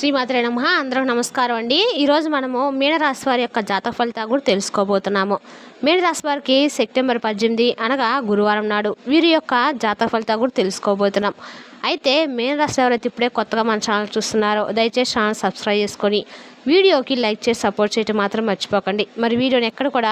శ్రీమాత్రే నమః. అందరికి నమస్కారం అండి. ఈరోజు మనము మీనరాశి వారి యొక్క జాతక ఫలితాలు కూడా తెలుసుకోబోతున్నాము. మీనరాశి వారికి సెప్టెంబర్ 18 అనగా గురువారం నాడు వీరి యొక్క జాతక ఫలితాలు కూడా తెలుసుకోబోతున్నాం. అయితే మీనరాశి ఎవరైతే ఇప్పుడే కొత్తగా మన ఛానల్ చూస్తున్నారో దయచేసి ఛానల్ సబ్స్క్రైబ్ చేసుకొని వీడియోకి లైక్ చేసి సపోర్ట్ చేయడం మాత్రం మర్చిపోకండి. మరి వీడియోని ఎక్కడ కూడా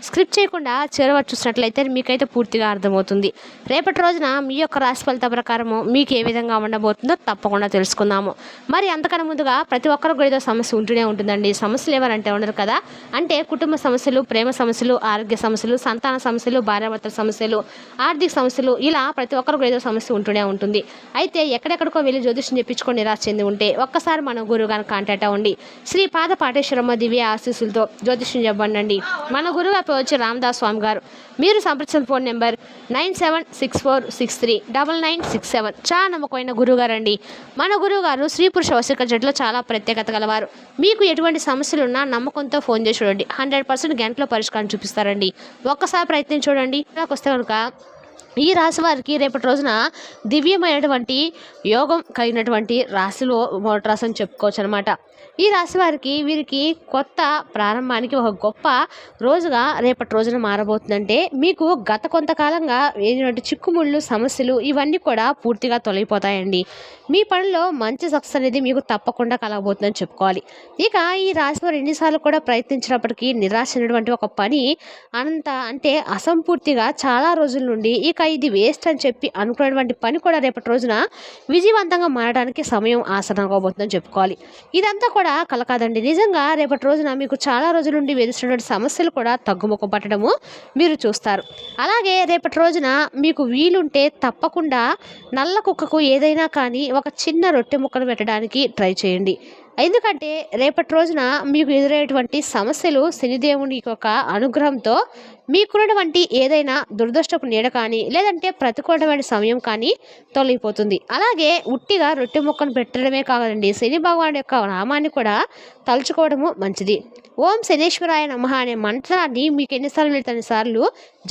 స్క్రిప్ట్ చేయకుండా చివరి చూసినట్లయితే మీకైతే పూర్తిగా అర్థమవుతుంది. రేపటి రోజున మీ యొక్క రాశి ఫలిత ప్రకారము మీకు ఏ విధంగా ఉండబోతుందో తప్పకుండా తెలుసుకుందాము. మరి అంతకన్నా ముందుగా ప్రతి ఒక్కరికి ఏదో సమస్య ఉంటూనే ఉంటుందండి. సమస్యలు ఎవరంటే ఉండరు కదా, అంటే కుటుంబ సమస్యలు, ప్రేమ సమస్యలు, ఆరోగ్య సమస్యలు, సంతాన సమస్యలు, భార్యాభర్తల సమస్యలు, ఆర్థిక సమస్యలు, ఇలా ప్రతి ఒక్కరికి ఏదో సమస్య ఉంటూనే ఉంటుంది. అయితే ఎక్కడెక్కడికో వెళ్ళి జ్యోతిష్యం చెప్పించుకొని నిరాశ చెంది ఉంటే ఒక్కసారి మన గురువు గారిని కాంటాక్ట్ అవ్వండి. శ్రీ పాద పాటేశ్వరమ్మ దివ్య ఆశీస్సులతో జ్యోతిష్యం చెప్పండి. మన గురువు గారు వచ్చి రామదాస్ స్వామి గారు. మీరు సంప్రదించిన ఫోన్ నెంబర్ 9764639967. చాలా నమ్మకమైన గురువు గారు అండి. మన గురువు గారు స్త్రీ పురుష వశీకరణ జట్టులో చాలా ప్రత్యేకత గలవారు. మీకు ఎటువంటి సమస్యలు ఉన్నా నమ్మకంతో ఫోన్ చేసి చూడండి, 100% గంటలో పరిష్కారం చూపిస్తారండి. ఒక్కసారి ప్రయత్నం చూడండి. నాకు వస్తే కనుక ఈ రాశి వారికి రేపటి రోజున దివ్యమైనటువంటి యోగం కలిగినటువంటి రాశిలో మొదటి రాశి అని చెప్పుకోవచ్చు అనమాట. ఈ రాశి వారికి వీరికి కొత్త ప్రారంభానికి ఒక గొప్ప రోజుగా రేపటి రోజున మారబోతుందంటే మీకు గత కొంతకాలంగా ఏటువంటి చిక్కుముళ్ళు, సమస్యలు ఇవన్నీ కూడా పూర్తిగా తొలగిపోతాయండి. మీ పనిలో మంచి సక్సెస్ అనేది మీకు తప్పకుండా కలగబోతుందని చెప్పుకోవాలి. ఇక ఈ రాశి వారు ఎన్నిసార్లు కూడా ప్రయత్నించినప్పటికీ నిరాశ అయినటువంటి ఒక పని అంటే అసంపూర్తిగా చాలా రోజుల నుండి ఇక ఇది వేస్ట్ అని చెప్పి అనుకున్నటువంటి పని కూడా రేపటి రోజున విజయవంతంగా మారడానికి సమయం ఆసనం కాబోతుందని చెప్పుకోవాలి. ఇదంతా కూడా కల కాదండి. నిజంగా రేపటి రోజున మీకు చాలా రోజుల నుండి వేధిస్తున్నటువంటి సమస్యలు కూడా తగ్గుముఖం పట్టడము మీరు చూస్తారు. అలాగే రేపటి రోజున మీకు వీలుంటే తప్పకుండా నల్ల కుక్కకు ఏదైనా కానీ ఒక చిన్న రొట్టె ముక్కను పెట్టడానికి ట్రై చేయండి. ఎందుకంటే రేపటి రోజున మీకు ఎదురయ్యేటువంటి సమస్యలు శనిదేవుని యొక్క అనుగ్రహంతో మీకున్నటువంటి ఏదైనా దురదృష్టపు నీడ కానీ లేదంటే ప్రతికూలమైన సమయం కానీ తొలగిపోతుంది. అలాగే ఉట్టిగా రొట్టె ముక్కను పెట్టడమే కాదండి, శని భగవాన్ యొక్క నామాన్ని కూడా తలుచుకోవడము మంచిది. ఓం శనేశ్వరాయ నమః అనే మంత్రాన్ని మీకు ఎన్నిసార్లు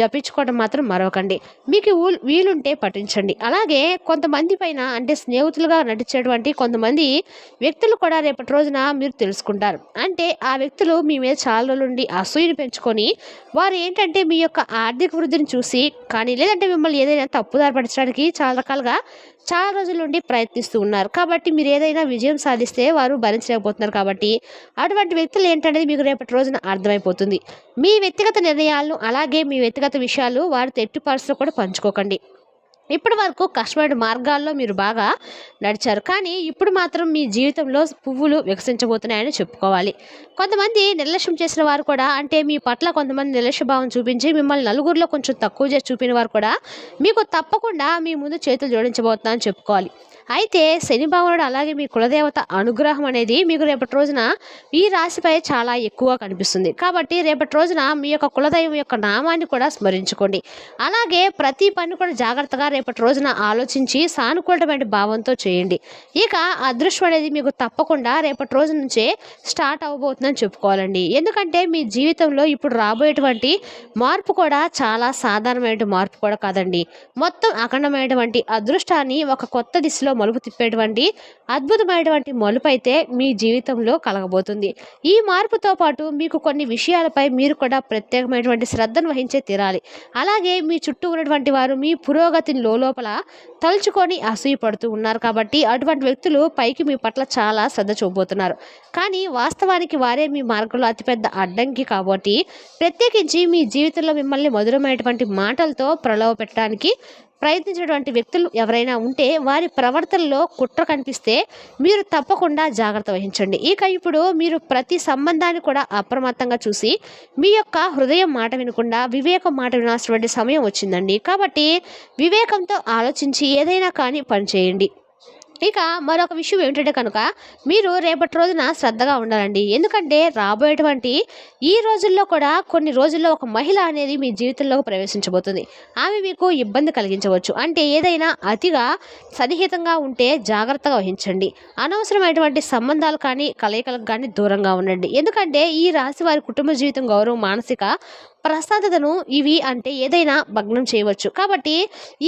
జపించుకోవడం మాత్రం మరవకండి. మీకు వీలుంటే పఠించండి. అలాగే కొంతమంది పైన అంటే స్నేహితులుగా నటించేటువంటి కొంతమంది వ్యక్తులు కూడా రేపటి రోజున మీరు తెలుసుకుంటారు. అంటే ఆ వ్యక్తులు మీ మీద చాలా రోజుల నుండి అసూయను పెంచుకొని వారు ఏంటంటే మీ యొక్క ఆర్థిక వృద్ధిని చూసి కానీ లేదంటే మిమ్మల్ని ఏదైనా తప్పుదారి పరచడానికి చాలా రోజుల నుండి ప్రయత్నిస్తూ ఉన్నారు. కాబట్టి మీరు ఏదైనా విజయం సాధిస్తే వారు భరించలేకపోతున్నారు. కాబట్టి అటువంటి వ్యక్తులు ఏంటనేది మీకు రేపటి రోజున అర్థమైపోతుంది. మీ వ్యక్తిగత నిర్ణయాలను అలాగే మీ వ్యక్తిగత విషయాలు వారితో ఎట్టి పరిస్థితుల్లో కూడా పంచుకోకండి. ఇప్పటి వరకు కష్టమైన మార్గాల్లో మీరు బాగా నడిచారు, కానీ ఇప్పుడు మాత్రం మీ జీవితంలో పువ్వులు వికసించబోతున్నాయని చెప్పుకోవాలి. కొంతమంది నిర్లక్ష్యం చేసిన వారు కూడా అంటే మీ పట్ల కొంతమంది నిర్లక్ష్య భావం చూపించి మిమ్మల్ని నలుగురిలో కొంచెం తక్కువ చేసి చూపిన వారు కూడా మీకు తప్పకుండా మీ ముందు చేతులు జోడించబోతున్నారని చెప్పుకోవాలి. అయితే శని భగవానుడు అలాగే మీ కులదేవత అనుగ్రహం అనేది మీకు రేపటి రోజున ఈ రాశిపై చాలా ఎక్కువగా కనిపిస్తుంది. కాబట్టి రేపటి రోజున మీ యొక్క కులదైవం యొక్క నామాన్ని కూడా స్మరించుకోండి. అలాగే ప్రతి పని కూడా జాగ్రత్తగా రేపటి రోజున ఆలోచించి సానుకూలమైన భావంతో చేయండి. ఇక అదృష్టం అనేది మీకు తప్పకుండా రేపటి రోజు నుంచే స్టార్ట్ అవ్వబోతుందని చెప్పుకోవాలండి. ఎందుకంటే మీ జీవితంలో ఇప్పుడు రాబోయేటువంటి మార్పు కూడా చాలా సాధారణమైన మార్పు కూడా కాదండి. మొత్తం అఖండమైనటువంటి అదృష్టాన్ని ఒక కొత్త దిశలో మలుపు తిప్పేటువంటి అద్భుతమైనటువంటి మలుపు అయితే మీ జీవితంలో కలగబోతుంది. ఈ మార్పుతో పాటు మీకు కొన్ని విషయాలపై మీరు కూడా ప్రత్యేకమైనటువంటి శ్రద్ధను వహించే తీరాలి. అలాగే మీ చుట్టూ ఉన్నటువంటి వారు మీ పురోగతిని లోపల తలుచుకొని అసూయపడుతూ ఉన్నారు. కాబట్టి అటువంటి వ్యక్తులు పైకి మీ పట్ల చాలా శ్రద్ధ చూపబోతున్నారు, కానీ వాస్తవానికి వారే మీ మార్గంలో అతిపెద్ద అడ్డంకి. కాబట్టి ప్రత్యేకించి మీ జీవితంలో మిమ్మల్ని మధురమైనటువంటి మాటలతో ప్రలోభ పెట్టడానికి ప్రయత్నించేటువంటి వ్యక్తులు ఎవరైనా ఉంటే వారి ప్రవర్తనలో కుట్ర కనిపిస్తే మీరు తప్పకుండా జాగ్రత్త వహించండి. ఇక ఇప్పుడు మీరు ప్రతి సంబంధాన్ని కూడా అప్రమత్తంగా చూసి మీ యొక్క హృదయం మాట వినకుండా వివేకం మాట వినాల్సినటువంటి సమయం వచ్చిందండి. కాబట్టి వివేకంతో ఆలోచించి ఏదైనా కానీ పని చేయండి. ఇక మరొక విషయం ఏమిటంటే కనుక మీరు రేపటి రోజున శ్రద్ధగా ఉండాలండి. ఎందుకంటే రాబోయేటువంటి ఈ రోజుల్లో కూడా కొన్ని రోజుల్లో ఒక మహిళ అనేది మీ జీవితంలోకి ప్రవేశించబోతుంది. ఆమె మీకు ఇబ్బంది కలిగించవచ్చు. అంటే ఏదైనా అతిగా సన్నిహితంగా ఉంటే జాగ్రత్తగా వహించండి. అనవసరమైనటువంటి సంబంధాలు కానీ కలయికలకు కానీ దూరంగా ఉండండి. ఎందుకంటే ఈ రాశి వారి కుటుంబ జీవితం, గౌరవం, మానసిక ప్రశాంతతను ఇవి అంటే ఏదైనా భగ్నం చేయవచ్చు. కాబట్టి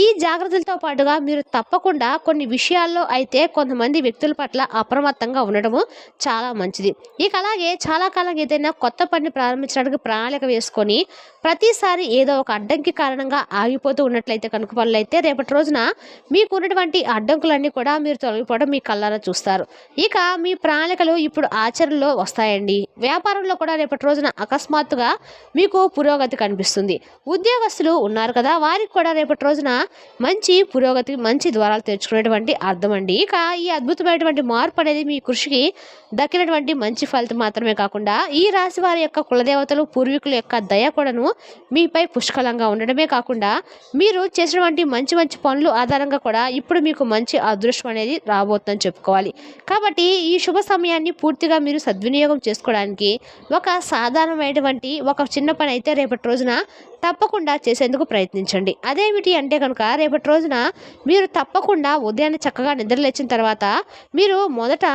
ఈ జాగ్రత్తలతో పాటుగా మీరు తప్పకుండా కొన్ని విషయాల్లో అయితే కొంతమంది వ్యక్తుల పట్ల అప్రమత్తంగా ఉండడము చాలా మంచిది. ఇక అలాగే చాలా కాలం ఏదైనా కొత్త పనిని ప్రారంభించడానికి ప్రణాళిక వేసుకొని ప్రతిసారి ఏదో ఒక అడ్డంకి కారణంగా ఆగిపోతూ ఉన్నట్లయితే కనుక పనులైతే రేపటి రోజున మీకు ఉన్నటువంటి అడ్డంకులన్నీ కూడా మీరు తొలగిపోవడం మీ కళ్ళారా చూస్తారు. ఇక మీ ప్రణాళికలు ఇప్పుడు ఆచరణలో వస్తాయండి. వ్యాపారంలో కూడా రేపటి రోజున అకస్మాత్తుగా మీకు పురోగతి కనిపిస్తుంది. ఉద్యోగస్తులు ఉన్నారు కదా, వారికి కూడా రేపటి రోజున మంచి పురోగతి, మంచి ద్వారాలు తెరుచుకునేటువంటి అర్థం అండి. ఇక ఈ అద్భుతమైనటువంటి మార్పు అనేది మీ కృషికి దక్కినటువంటి మంచి ఫలితం మాత్రమే కాకుండా ఈ రాశి వారి యొక్క కులదేవతలు, పూర్వీకుల యొక్క దయ కూడాను మీపై పుష్కలంగా ఉండడమే కాకుండా మీరు చేసినటువంటి మంచి మంచి పనులు ఆధారంగా కూడా ఇప్పుడు మీకు మంచి అదృష్టం అనేది రాబోతుందని చెప్పుకోవాలి. కాబట్టి ఈ శుభ సమయాన్ని పూర్తిగా మీరు సద్వినియోగం చేసుకోవడానికి ఒక సాధారణమైనటువంటి ఒక చిన్న పని అయితే రేపటి రోజున తప్పకుండా చేసేందుకు ప్రయత్నించండి. అదేమిటి అంటే కనుక రేపటి రోజున మీరు తప్పకుండా ఉదయాన్నే చక్కగా నిద్రలేచిన తర్వాత మీరు మొదట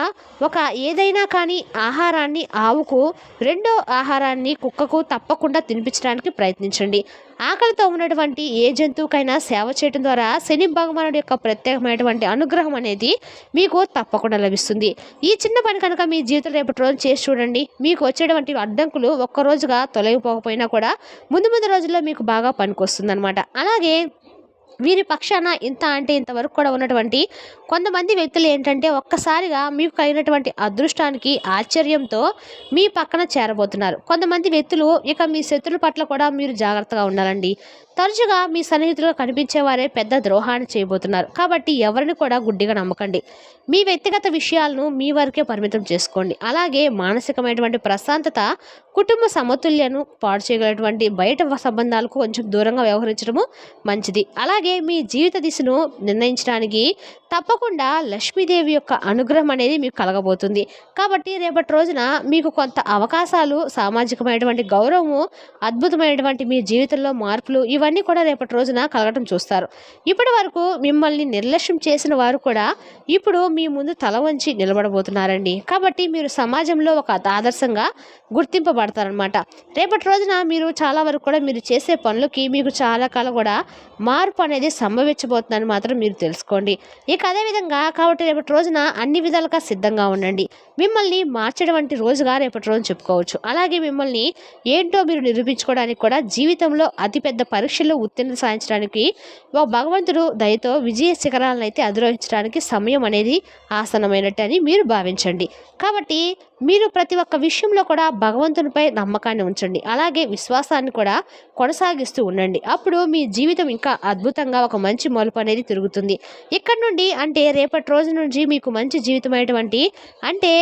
ఒక ఏదైనా కానీ ఆహారాన్ని ఆవుకు, రెండో ఆహారాన్ని కుక్కకు తప్పకుండా తినిపించడానికి ప్రయత్నించండి. ఆకలితో ఉన్నటువంటి ఏ జంతువుకైనా సేవ చేయడం ద్వారా శని భగవానుడి యొక్క ప్రత్యేకమైనటువంటి అనుగ్రహం అనేది మీకు తప్పకుండా లభిస్తుంది. ఈ చిన్న పని కనుక మీ జీవితం రేపటి రోజు చేసి చూడండి. మీకు వచ్చేటువంటి అడ్డంకులు ఒక్కరోజుగా తొలగిపోకపోయినా కూడా ముందు ముందు రోజుల్లో మీకు బాగా పనికొస్తుంది అనమాట. అలాగే వీరి పక్షాన ఇంత అంటే ఇంతవరకు కూడా ఉన్నటువంటి కొంతమంది వ్యక్తులు ఏంటంటే ఒక్కసారిగా మీకు కలిగినటువంటి అదృష్టానికి ఆశ్చర్యంతో మీ పక్కన చేరబోతున్నారు. కొంతమంది వ్యక్తులు ఇక మీ శత్రుల పట్ల కూడా మీరు జాగ్రత్తగా ఉండాలండి. తరచుగా మీ సన్నిహితులుగా కనిపించే వారే పెద్ద ద్రోహాన్ని చేయబోతున్నారు. కాబట్టి ఎవరిని కూడా గుడ్డిగా నమ్మకండి. మీ వ్యక్తిగత విషయాలను మీ వరకే పరిమితం చేసుకోండి. అలాగే మానసికమైనటువంటి ప్రశాంతత, కుటుంబ సమతుల్యను పాడు చేయగలటువంటి బయట సంబంధాలకు కొంచెం దూరంగా వ్యవహరించడము మంచిది. అలాగే మీ జీవిత దిశను నిర్ణయించడానికి తప్పకుండా లక్ష్మీదేవి యొక్క అనుగ్రహం అనేది మీకు కలగబోతుంది. కాబట్టి రేపటి రోజున మీకు కొంత అవకాశాలు, సామాజికమైనటువంటి గౌరవము, అద్భుతమైనటువంటి మీ జీవితంలో మార్పులు ఇవన్నీ కూడా రేపటి రోజున కలగటం చూస్తారు. ఇప్పటి వరకు మిమ్మల్ని నిర్లక్ష్యం చేసిన వారు కూడా ఇప్పుడు మీ ముందు తల వంచి నిలబడబోతున్నారండి. కాబట్టి మీరు సమాజంలో ఒక ఆదర్శంగా గుర్తింపబడతారనమాట. రేపటి రోజున మీరు చాలా వరకు కూడా మీరు చేసే పనులకి మీకు చాలా కాలం కూడా మార్పు అనేది సంభవించబోతుందని మాత్రం మీరు తెలుసుకోండి. ఇక అదేవిధంగా కాబట్టి రేపటి రోజున అన్ని విధాలుగా సిద్ధంగా ఉండండి. మిమ్మల్ని మార్చేటువంటి రోజుగా రేపటి రోజు చెప్పుకోవచ్చు. అలాగే మిమ్మల్ని ఏంటో మీరు నిరూపించుకోవడానికి కూడా జీవితంలో అతిపెద్ద పరీక్షల్లో ఉత్తీర్ణత సాధించడానికి భగవంతుడు దయతో విజయ శిఖరాలను అయితే అధిరోహించడానికి సమయం అనేది ఆసన్నమైనట్టు అని మీరు భావించండి. కాబట్టి మీరు ప్రతి ఒక్క విషయంలో కూడా భగవంతునిపై నమ్మకాన్ని ఉంచండి. అలాగే విశ్వాసాన్ని కూడా కొనసాగిస్తూ ఉండండి. అప్పుడు మీ జీవితం ఇంకా అద్భుతంగా ఒక మంచి మలుపు అనేది తిరుగుతుంది. ఇక్కడ నుండి అంటే రేపటి రోజు నుంచి మీకు మంచి జీవితమైనటువంటి అంటే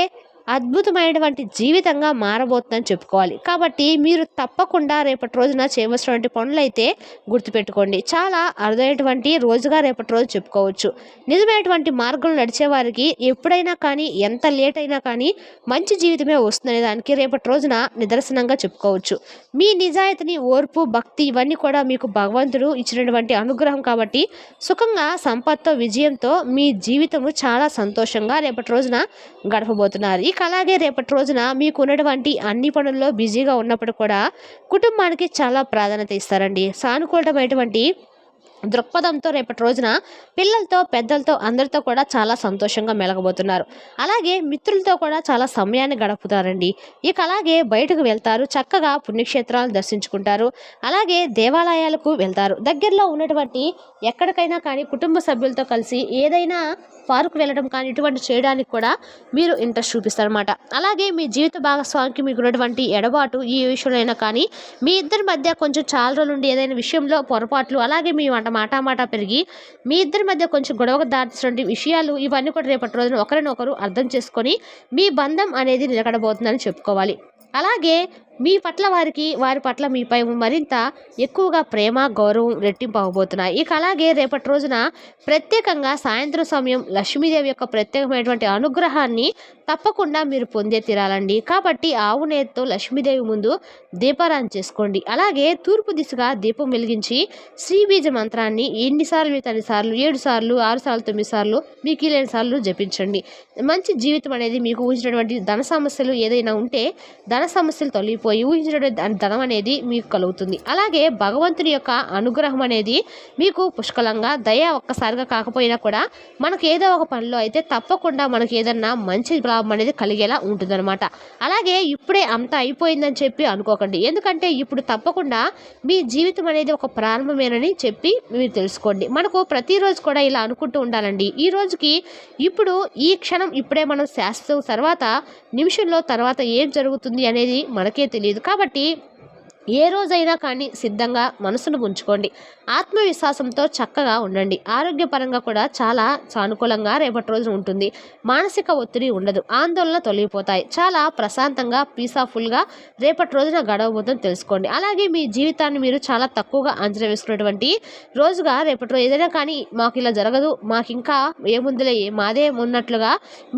అద్భుతమైనటువంటి జీవితంగా మారబోతుందని చెప్పుకోవాలి. కాబట్టి మీరు తప్పకుండా రేపటి రోజున చేయవలసినటువంటి పనులైతే గుర్తుపెట్టుకోండి. చాలా అరుదైనటువంటి రోజుగా రేపటి రోజు చెప్పుకోవచ్చు. నిజమైనటువంటి మార్గంలో నడిచే వారికి ఎప్పుడైనా కానీ ఎంత లేట్ అయినా కానీ మంచి జీవితమే వస్తుందనే దానికి రేపటి రోజున నిదర్శనంగా చెప్పుకోవచ్చు. మీ నిజాయితీని, ఓర్పు, భక్తి ఇవన్నీ కూడా మీకు భగవంతుడు ఇచ్చినటువంటి అనుగ్రహం. కాబట్టి సుఖంగా, సంపత్తో, విజయంతో మీ జీవితము చాలా సంతోషంగా రేపటి రోజున గడపబోతున్నారు. ఇక అలాగే రేపటి రోజున మీకు ఉన్నటువంటి అన్ని పనుల్లో బిజీగా ఉన్నప్పుడు కూడా కుటుంబానికి చాలా ప్రాధాన్యత ఇస్తారండి. సానుకూలమైనటువంటి దృక్పథంతో రేపటి రోజున పిల్లలతో, పెద్దలతో అందరితో కూడా చాలా సంతోషంగా మెలగబోతున్నారు. అలాగే మిత్రులతో కూడా చాలా సమయాన్ని గడుపుతారండి. ఇక అలాగే బయటకు వెళ్తారు, చక్కగా పుణ్యక్షేత్రాలను దర్శించుకుంటారు. అలాగే దేవాలయాలకు వెళ్తారు. దగ్గరలో ఉన్నటువంటి ఎక్కడికైనా కానీ కుటుంబ సభ్యులతో కలిసి ఏదైనా పార్కు వెళ్ళడం కానీ ఇటువంటి చేయడానికి కూడా మీరు ఇంట్రెస్ట్ చూపిస్తారన్నమాట. అలాగే మీ జీవిత భాగస్వామికి మీకు ఉన్నటువంటి ఎడబాటు ఈ విషయంలో అయినా కానీ మీ ఇద్దరి మధ్య కొంచెం చాలా రోజుల నుండి ఏదైనా విషయంలో పొరపాట్లు, అలాగే మీ మాట పెరిగి మీ ఇద్దరి మధ్య కొంచెం గొడవకు దాటినటువంటి విషయాలు ఇవన్నీ కూడా రేపటి రోజున ఒకరినొకరు అర్థం చేసుకొని మీ బంధం అనేది నిలకడబోతుందని చెప్పుకోవాలి. అలాగే మీ పట్ల వారి పట్ల మీపై మరింత ఎక్కువగా ప్రేమ, గౌరవం రెట్టింపు అవ్వబోతున్నాయి. ఇక అలాగే రేపటి రోజున ప్రత్యేకంగా సాయంత్రం సమయం లక్ష్మీదేవి యొక్క ప్రత్యేకమైనటువంటి అనుగ్రహాన్ని తప్పకుండా మీరు పొందే తీరాలండి. కాబట్టి ఆవు నేతితో లక్ష్మీదేవి ముందు దీపారాధన చేసుకోండి. అలాగే తూర్పు దిశగా దీపం వెలిగించి శ్రీబీజ మంత్రాన్ని ఎన్నిసార్లు మీకు అన్నిసార్లు 7 సార్లు, 6 సార్లు, 9 సార్లు మీకు వీలైన సార్లు జపించండి. మంచి జీవితం అనేది మీకు ఊహించినటువంటి ధన సమస్యలు ఏదైనా ఉంటే ధన సమస్యలు తొలగిపో అయిపోయి ఊహించినటువంటి ధనం అనేది మీకు కలుగుతుంది. అలాగే భగవంతుని యొక్క అనుగ్రహం అనేది మీకు పుష్కలంగా ఒక్కసారిగా కాకపోయినా కూడా మనకు ఏదో ఒక పనిలో అయితే తప్పకుండా మనకి ఏదన్నా మంచి లాభం అనేది కలిగేలా ఉంటుందన్నమాట. అలాగే ఇప్పుడే అంతా అయిపోయిందని చెప్పి అనుకోకండి. ఎందుకంటే ఇప్పుడు తప్పకుండా మీ జీవితం అనేది ఒక ప్రారంభమేనని చెప్పి మీరు తెలుసుకోండి. మనకు ప్రతిరోజు కూడా ఇలా అనుకుంటూ ఉండాలండి. ఈ రోజుకి ఇప్పుడు ఈ క్షణం ఇప్పుడే మనం శాశ్వతం, తర్వాత నిమిషంలో తర్వాత ఏం జరుగుతుంది అనేది మనకే తెలియదు. కాబట్టి ఏ రోజైనా కానీ సిద్ధంగా మనసును ఉంచుకోండి. ఆత్మవిశ్వాసంతో చక్కగా ఉండండి. ఆరోగ్యపరంగా కూడా చాలా సానుకూలంగా రేపటి రోజున ఉంటుంది. మానసిక ఒత్తిడి ఉండదు. ఆందోళన తొలగిపోతాయి. చాలా ప్రశాంతంగా పీస్ఫుల్గా రేపటి రోజున గడవబోతుందని తెలుసుకోండి. అలాగే మీ జీవితాన్ని మీరు చాలా తక్కువగా అంచనా వేసుకున్నటువంటి రోజుగా రేపటి రోజు ఏదైనా కానీ మాకు ఇలా జరగదు, మాకు ఇంకా ఏముందిలే మాదే ఉన్నట్లుగా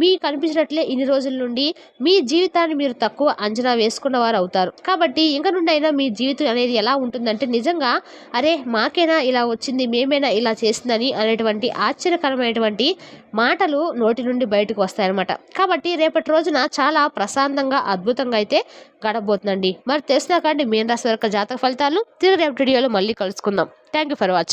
మీకు అనిపించినట్లే ఇన్ని రోజుల నుండి మీ జీవితాన్ని మీరు తక్కువ అంచనా వేసుకున్న వారు అవుతారు. కాబట్టి ఇంక నుండి అయినా మీ జీవితం అనేది ఎలా ఉంటుందంటే నిజంగా అరే మాకేనా ఇలా వచ్చింది, మేమేనా ఇలా చేసిందని అనేటువంటి ఆశ్చర్యకరమైనటువంటి మాటలు నోటి నుండి బయటకు వస్తాయన్నమాట. కాబట్టి రేపటి రోజున చాలా ప్రశాంతంగా అద్భుతంగా అయితే గడబోతుందండి. మరి తెలిసినా కానీ మీన రాశి వారి జాతక ఫలితాలు తిరిగి రేపటి వీడియోలో మళ్ళీ కలుసుకుందాం. Thank you for watching.